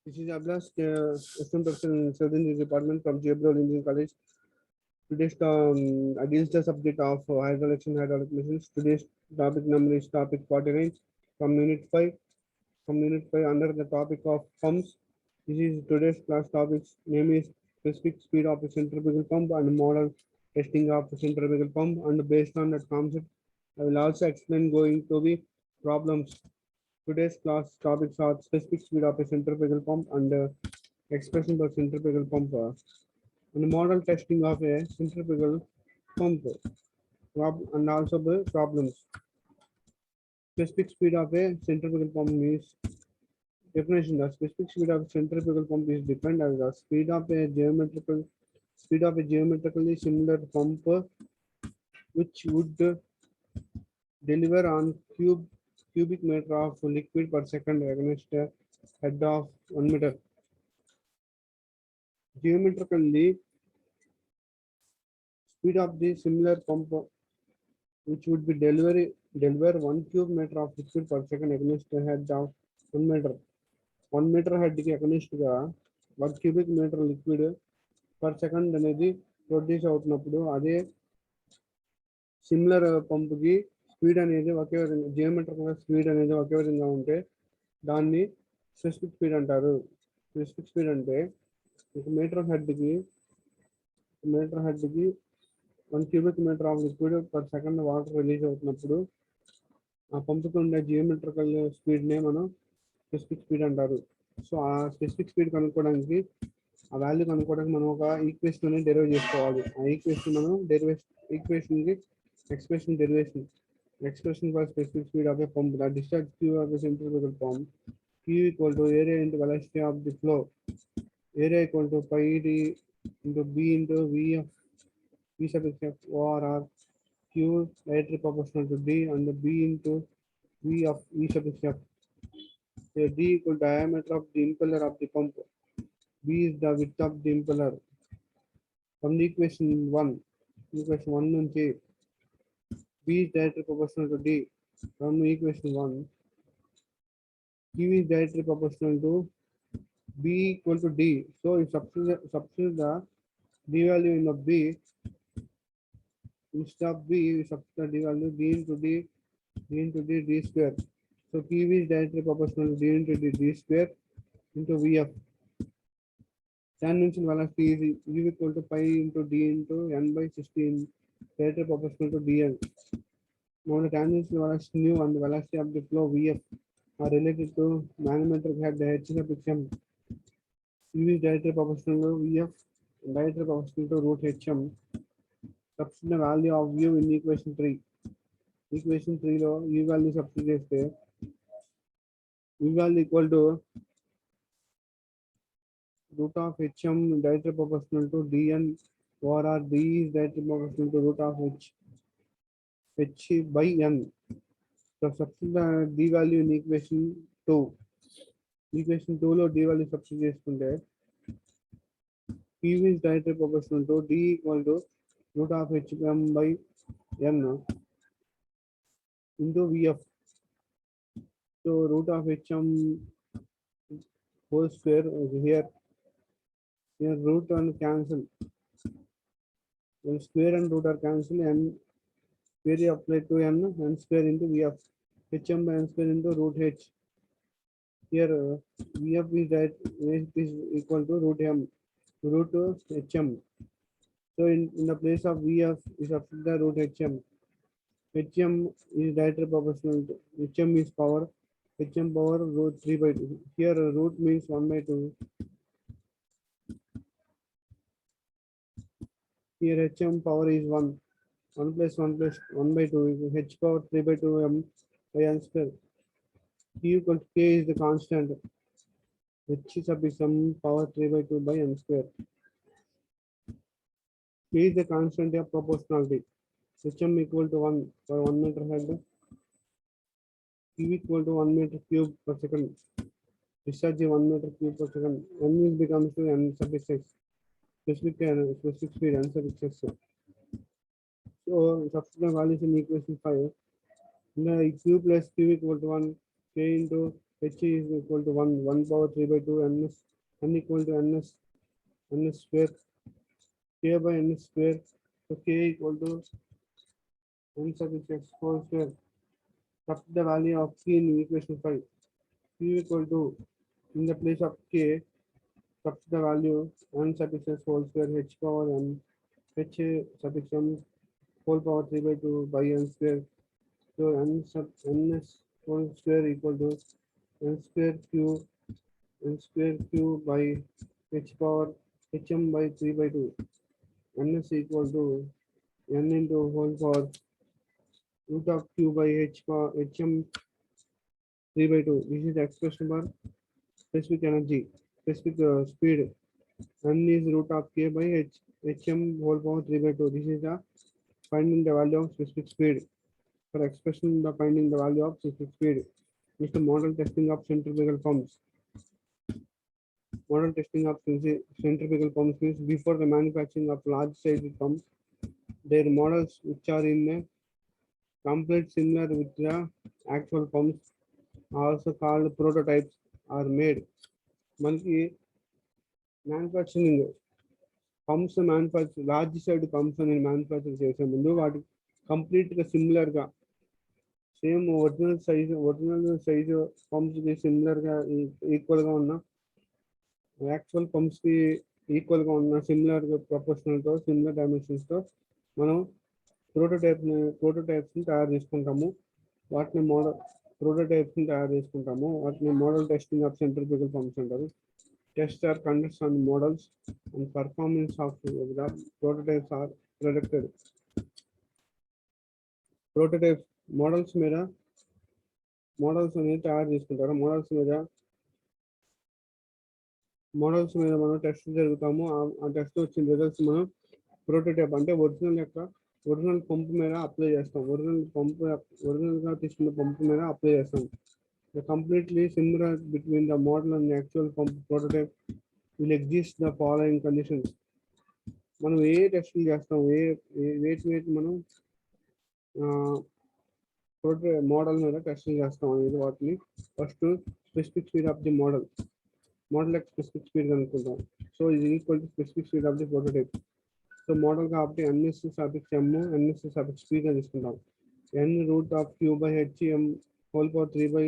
This is Ablas, assistant professor in Civil Engineering Department from Gabriel Engineering College. Today's against the subject of hydraulics and hydraulic machines. Today's topic number is topic 49 from unit 5. From unit 5 under the topic of pumps. This is today's class topics. Name is specific speed of a centrifugal pump and model testing of a centrifugal pump. And based on that concept, I will also explain going to be problems. Today's class topics are specific speed of a centrifugal pump and expression for centrifugal pump and model testing of a centrifugal pump and also the problems. Specific speed of a centrifugal pump is definition. The specific speed of centrifugal pump is defined as the speed of a geometrically similar pump which would deliver on cubic meter of liquid per second against a head of 1 meter. Geometrically, speed of the similar pump which would be deliver 1 cube meter of liquid per second against a head of 1 meter. 1 meter head ki against ga 1 cubic meter liquid per second అనేది produce అవుతున్నప్పుడు అదే similar pump కి speed అనేది ఒకే విధంగా geometrical speed అనేది ఒకే విధంగా ఉంటే దాన్ని స్పెసిఫిక్ స్పీడ్ అంటారు. స్పెసిఫిక్ స్పీడ్ అంటే మీటర్ హెడ్ కి 1 cubic meter of liquid per second water release అవుతున్నప్పుడు ఆ పంపుకు ఉండే జియోమెట్రికల్ స్పీడ్ నే మనం స్పెసిఫిక్ స్పీడ్ అంటారు. సో ఆ స్పెసిఫిక్ స్పీడ్ కనుక్కోవడానికి ఆ వాల్యూ కనుక్కోవడానికి మనం ఒక ఈక్వేషన్ డెరైవ్ చేసుకోవాలి. ఆ ఈక్వేషన్ మనం ఈక్వేషన్ కి expression for specific speed of a pump. The discharge Q of a centrifugal pump, Q equal to area into velocity of the flow. Area equal to pi d into b into v of v sub x or Q directly proportional to d and b into v of v sub x. D equal diameter of the impeller of the pump. B is the width of the impeller. From the equation 1 నుంచి B is directly proportional to D. From equation 1, Q is directly proportional to B equal to D. So if substitute the D value in the B, instead of B, we substitute the D value D into D square. So Q is directly proportional to D into D square into Vf. Tangential velocity is U equal to pi into D into N by 16 directly proportional to Dn. Now the tangential velocity nu and the velocity of the flow Vf are related to manometric head H sub hm. U is directly proportional to Vf and directly proportional to root hm. Substitute the value of U in equation 3. Equation 3 lo U value substitute cheste U value equal to root of hm directly proportional to dn or d is directly proportional to root of h by n. So substitute the d value in equation 2. Equation 2 లో d value substitute చేసుకుంటే q is directly proportional to d equal to root of hm by n into vf. So root of hm whole square is here root and cancel. When square and root are cancelled, n square applied to n square into vf. Hm by n square into root h. Here vf is equal to root hm. So in the place of vf is substitute the root hm. Hm is directly proportional to hm is power. Hm power root 3 by 2. Here root means 1 by 2. Here hm power is 1. 1 plus 1 plus 1 by 2 is h power 3 by 2 m by n square. Q equal to k is the constant. H sub is some power 3 by 2 by n square. K is the constant of proportionality. Hm equal to 1 for 1 meter head. Q equal to 1 meter cube per second. Discharge 1 meter cube per second. N is becomes to n suffix x. Specific speed n suffix x. So substitute values in equation 5. The q plus q equal to 1. K into h is equal to 1. 1 power 3 by 2 n equal to ns square. K by n square. So k equal to n suffix x whole square. Substitute the value of k in equation 5. Q equal to, in the place of k, substitute the value n suffix s whole square h power n h suffix m whole power 3 by 2 by n square. So n sub ns whole square equal to n square q by h power hm by 3 by 2. Ns equal to n into whole power root of q by h power hm 3 by 2. This is the expression for specific energy, specific speed. N is root of k by hm whole power 3 by 2. This is the finding the value of specific speed. For expression the finding the value of specific speed is the model testing of centrifugal pumps. Model testing of centrifugal pumps means before the manufacturing of large size pumps, their models which are in a complete similar with the actual pumps, also called prototypes, are made. మనకి manufacturing pumps manufacture large side pumps అనేది manufacture చేసే ముందు వాటి కంప్లీట్గా సిమిలర్గా same original size పంప్స్కి సిమిలర్గా ఈక్వల్గా ఉన్న యాక్చువల్ పంప్స్కి ఈక్వల్గా ఉన్న సిమిలర్గా ప్రపోర్షనల్తో సిమిలర్ డైమెన్షన్స్తో మనం ప్రోటోటైప్స్ని తయారు చేసుకుంటాము. వాటిని model testing of centrifugal pumps అంటారు. Tests are conducted on models and performance of the prototypes are predicted. Prototypes models అనేది తయారు చేసుకుంటారు. మోడల్స్ మీద మనం టెస్ట్ జరుగుతాము. ఆ టెస్ట్ వచ్చిన రిజల్ట్స్ మనం ప్రోటోటైప్ అంటే ఒరిజినల్ పంపు మీద అప్లై చేస్తాం. ఒరిజినల్గా తీసుకున్న పంపు మీద అప్లై చేస్తాం. The completely similar between the model and the actual pump prototype will exist the following conditions. మనం ఏ టెస్టింగ్ చేస్తాం, వేటి మనం మోడల్ మీద టెస్టింగ్ చేస్తాం అనేది వాటిని first specific speed of the model యొక్క స్పెసిఫిక్ స్పీడ్ అనుకుంటాం. సో ఇది equal to specific speed of the prototype. So model కాబట్టి ns suffix m ns suffix p గా తీసుకుంటాం. n root of q by hm whole power 3 by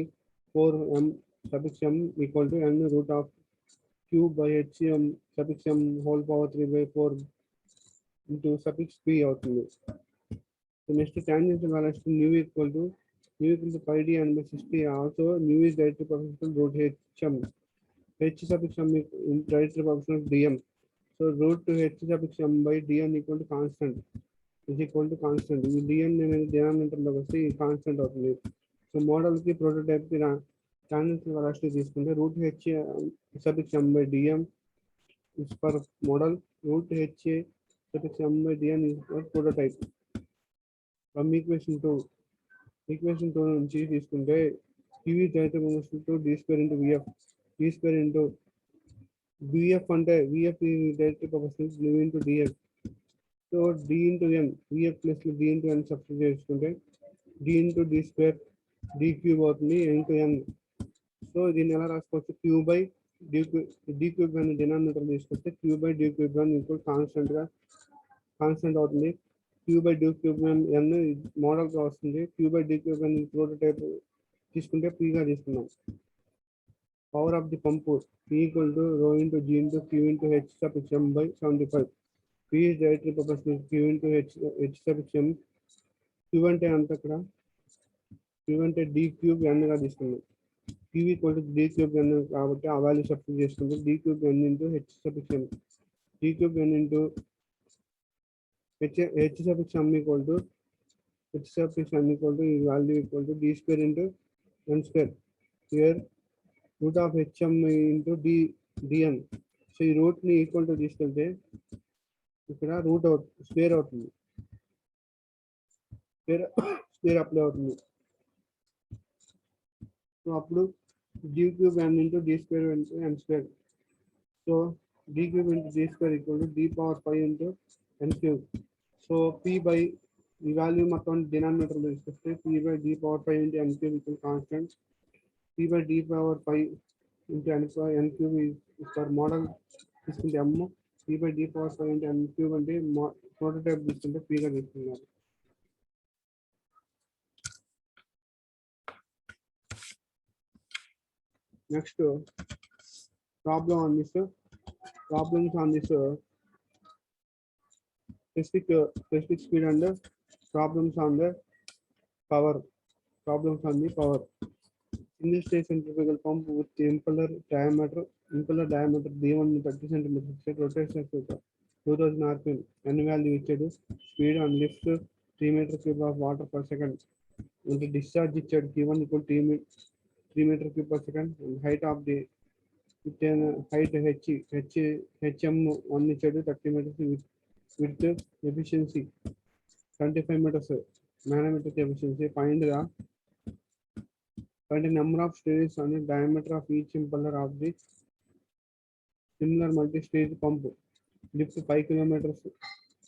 4 m suffix m equal to n root of q by hm suffix m whole power 3 by 4 into suffix p అవుతుంది. So next tangential velocity nu equal to pi d n by 60. Also nu is directly proportional to root hm. H suffix m is directly proportional to dm. So root to h suffix m by dn equal to constant is equal to constant. ఈ dn అనేది డినామినేటర్లో వస్తే ఈ constant అవుతుంది. So మోడల్కి ప్రోటోటైప్కి tangential velocity తీసుకుంటే root h suffix m by dm is for model, root h suffix m by dn is for prototype. From equation 2 నుంచి తీసుకుంటే q is directly proportional to d square into vf. d square into vf అంటే vf is directly proportional to nu into df. So d into n vf plus d into n substitute చేసుకుంటే d into d square d cube అవుతుంది into n. So దీన్ని ఎలా రాసుకోవచ్చు, Q by D cube అని denominator తీసుకొస్తే Q by D cube అని equal constant అవుతుంది. Q by D cube N మోడల్గా వస్తుంది. క్యూ బై డి క్యూబ్ అని ప్రోటోటైప్ తీసుకుంటే పీగా తీసుకున్నాం. Power of the pump equal to rho into G into Q into H suffix M by 75. P is directly proportional Q into H suffix M. Q అంటే అంత ఇక్కడ queue అంటే D cube ఎన్గా తీసుకున్నాం. Q equal to d cube n కాబట్టి ఆ value substitute చేసుకుంటే d cube n into h suffix m. d cube n into h suffix m equal to ఈ value equal to d square into n square. Here root of hm into dn. So ఈ route ని equal to తీసుకెళ్తే ఇక్కడ root square అవుతుంది, square apply అవుతుంది. So అప్పుడు d cube n into d square into n square. So d cube into d square equal to d power 5 into n cube. So p by the value మొత్తం denominator లో తీసుకొస్తే p by d power 5 into n cube equal constant. p by d power 5 into n cube is for model తీసుకుంటే m, p by d power 5 into n cube అంటే prototype తీసుకుంటే p గా తీసుకున్నారు. Next problems on this specific speed and problems on the power. Single stage centrifugal pump with impeller diameter d1 30 centimeters, rotation at 2000 rpm, n value ఇచ్చాడు, speed and lift 3 meter cube of water per second, and discharge ఇచ్చాడు q1 equal to 3 meter cube per second, and height of the height hm 1 ఇచ్చాడు 30 meters, width efficiency 25 meters, manometric efficiency. Find the number of stages and the diameter of each impeller of the similar multi-stage pump. Lift 5 kilometers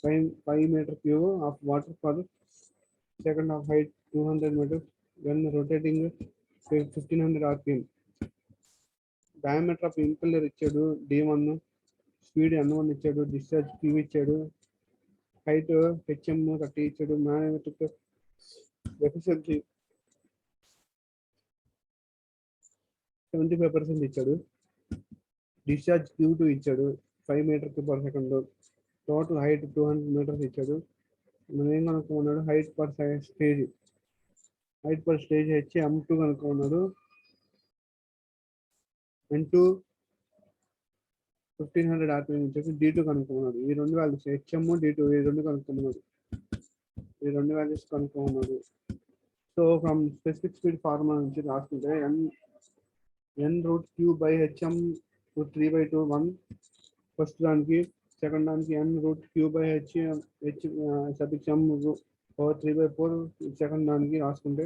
5 meter cube of water per second of height 200 meters when rotating 1500 rpm. Diameter of impeller ఇచ్చాడు d1, speed n1 ఇచ్చాడు, discharge q ఇచ్చాడు, height hm 30 ఇచ్చాడు, manometric efficiency 75% ఇచ్చాడు, discharge q2 ఇచ్చాడు 5 meter per second, total height 200 meters ఇచ్చాడు. మనం ఏం కనుక్కున్నాడు, height per stage hm2 కనుక్కున్నాడు, n2 1500 rpm ఇచ్చేసి d2 కనుక్కున్నాడు. ఈ రెండు వాల్యూస్ hm d2 ఈ రెండు వాల్యూస్ కనుక్కున్నాడు. So from specific speed formula నుంచి రాసుకుంటే n root q by hm 3/2 1 first దానికి, సెకండ్ దానికి n root q by hm power 3/4 second దానికి రాసుకుంటే,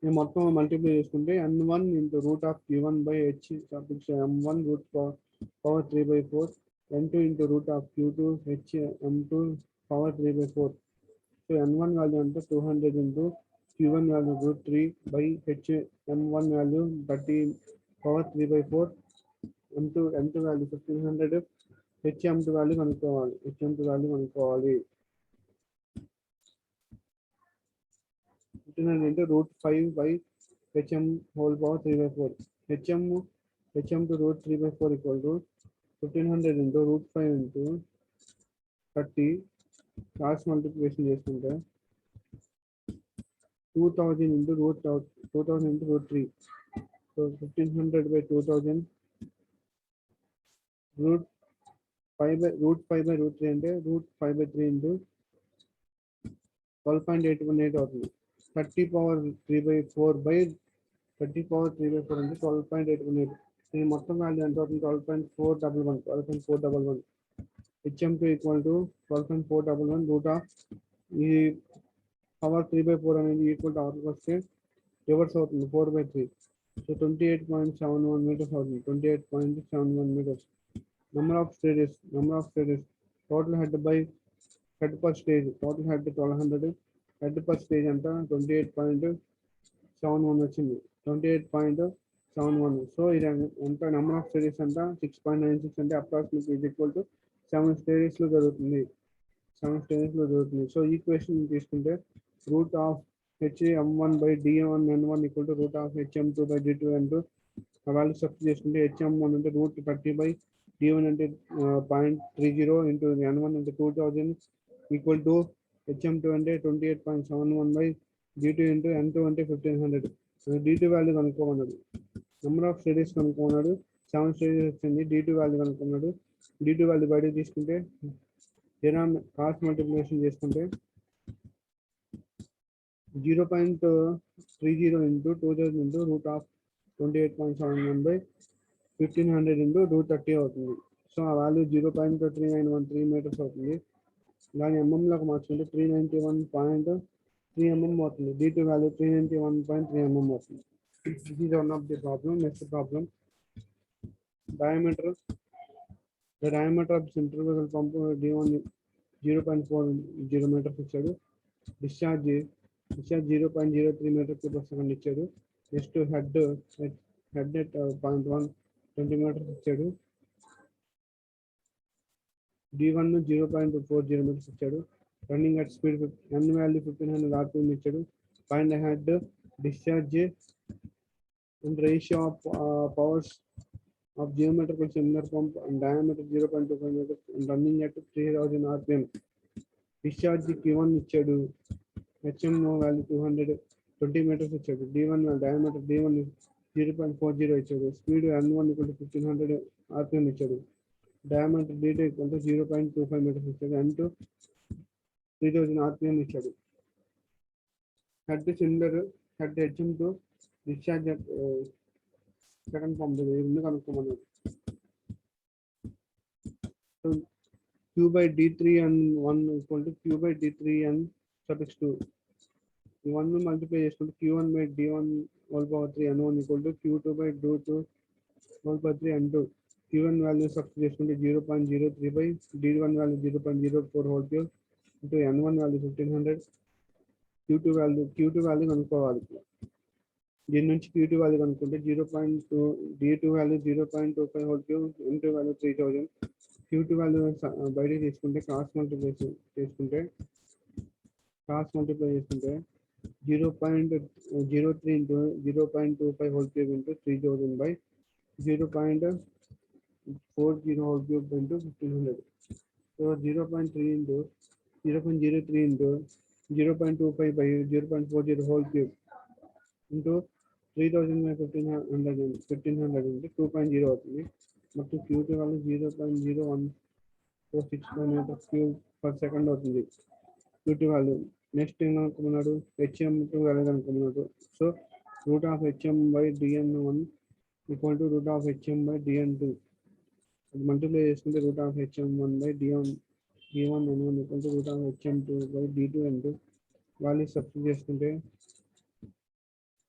మేము మొత్తం మల్టిప్లై చేసుకుంటే n1 into root of q1 by h m1 root power 3/4, n2 into root of q2 h m2 power 3/4. So n1 value అంటే 200 into q1 value root 3 by h m1 value 30 power 3/4, m2 value 1500, hm2 value కనుక్కోవాలి. 1500 into root 5 by hm whole power 3/4. hm to root 3/4 equal to 1500 into root 5 into 30, cross multiplication చేసుకుంటే 2000 into root 3. So 1500 by 2000 root 5 by root 3 అంటే root 5/3 into 12.818 అవుతుంది. 30 power 3/4 by 30 power 3/4 అంటే 12.818. దీని మొత్తం value ఎంత అవుతుంది, 12.411. hm2 equal to 12.411 root of ఈ power 3/4 అనేది ఈక్వల్ టు అవర్కి వస్తే రివర్స్ అవుతుంది 4/3. సో 28.71 meters అవుతుంది. 28.71 meters. Number of stages, total head per stage, total head 1200, head per stage అంతా 28.71 వచ్చింది. 28.71. సో ఇది ఎంత, నెంబర్ ఆఫ్ స్టేజెస్ అంతా 6.96 అంటే approximately is equal to 7 stages లో జరుగుతుంది. సో ఈక్వేషన్ తీసుకుంటే root of hm1 by d1 n1 equal to root of hm2 by d2 n2. Value substitute చేసుకుంటే hm1 అంటే రూట్ 30 by d1 అంటే 0.30 into n1 అంటే 2000 equal to hm2 అంటే 28.71 by d2 into n2 అంటే 1500. d2 value కనుక్కోమన్నాడు, number of stages కనుక్కున్నాడు, 7 stages వచ్చింది. d2 value కనుక్కున్నాడు. d2 value బయట తీసుకుంటే క్రాస్ మల్టిప్లికేషన్ చేసుకుంటే 0.30 into 2000 into root of 28.71 by 1500 into root 30 అవుతుంది. సో ఆ వాల్యూ 0.3913 మీటర్స్ అవుతుంది. దాని ఎంఎంలోకి మార్చుకుంటే 391.3 mm అవుతుంది. D2 వాల్యూ 391.3 mm అవుతుంది. This is one of the problem. Next problem, diameter. The diameter of centrifugal pump D1 0.40 meters ఇచ్చాడు. Discharge 0.03 meter per second ఇచ్చాడు. Next head at 0.120 meters ఇచ్చాడు. D1 0.40 meters ఇచ్చాడు. Running at speed n value 1500 rpm ఇచ్చాడు. Find the head, discharge and ratio of powers of geometrical cylinder pump and diameter 0.25 meters and running at 3000 rpm. Discharge Q1 ఇచ్చాడు. HM value 220 meters ఇచ్చాడు. D1 diameter D1 0.40 ఇచ్చాడు. Speed N1 1500 rpm ఇచ్చాడు. Diameter D2 0.25 meters ఇచ్చాడు. N2 3000 rpm ఇచ్చాడు. Head cylinder head HM to discharge at second pump ఎందుకు అనుకోమన్నాడు. So Q by D3 and 1 equal to Q by D3 and suffix 2. ఈ 1 multiply చేసుకుంటే Q1 by D1 whole power 3 N1 equal to Q2 by D2 whole power 3 N2. Q1 value substitute చేసుకుంటే 0.03 by D1 value 0.04 whole cube into N1 value 1500. Q2 value కనుక్కోవాలి. దీని నుంచి Q2 value కనుక్కుంటే 0.2 D2 value 0.25 whole cube, N2 value 3000. Q2 value బయట తీసుకుంటే cross multiply చేసుకుంటే 0.03 into 0.25 whole cube into 3000 by 0.40 whole cube into 1500. So 0.03 into 0.25 by 0.40 whole cube into 3000 by 1500 into 2.0 అవుతుంది. మొత్తం Q2 value 0.01465 meters cube per second అవుతుంది. Q2 value. Next ఏం అనుకున్నాడు, HM2 value అనుకున్నాడు. So root of HM by DN1 equal to root of HM by DN2. అది multiply చేసుకుంటే root of HM1 by D1 N1 equal to root of HM2 by D2 N2. Value substitute చేసుకుంటే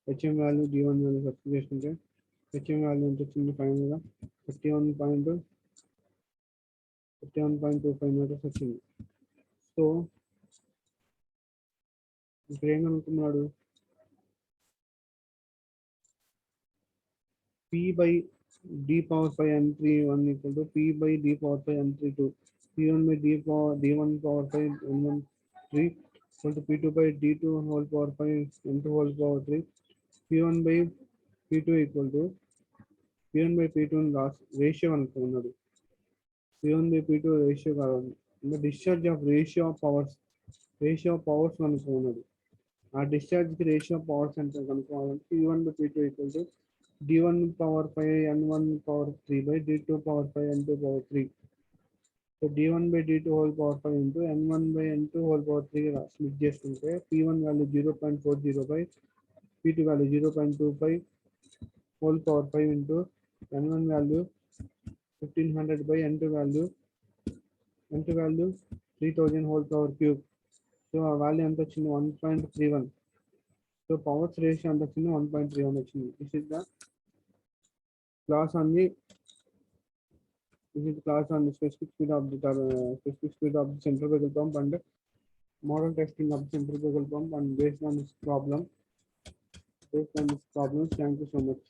HM value D1 value substitute చేసుకుంటే HM value ఎంత వచ్చింది ఫైనల్గా 51.25 meters వచ్చింది. So ఇక్కడ ఏమనుకున్నాడు, P by D power 5 N31 equal to P by D power 5 N32. P1 by D1 power 5 N1 3 equal to P2 by D2 whole power 5 N2 whole power 3. P1 by P2 equal to P1 by P2 loss ratio అనుకున్నాడు. P1 by P2 ratio కావాలి. ఇంకా discharge of ratio of powers అనుకున్నాడు. ఆ డిశ్చార్జ్కి ratio of powers అంటే కనుక్కోవాలంటే P1 by P2 equal to D1 power 5 N1 power 3 by D2 power 5 N2 power 3. So D1 by D2 whole power 5 into N1 by N2 whole power 3 split చేసుకుంటే P1 value 0.40 by P2 value 0.25 whole power 5 into N1 value 1500 by N2 value 3000 whole power cube. So ఆ value ఎంత వచ్చింది 1.31. So powers ratio ఎంత వచ్చింది 1.31 వచ్చింది. This is the class on the specific speed of the centrifugal pump and model testing of the centrifugal pump. And based on this problem, thank you so much.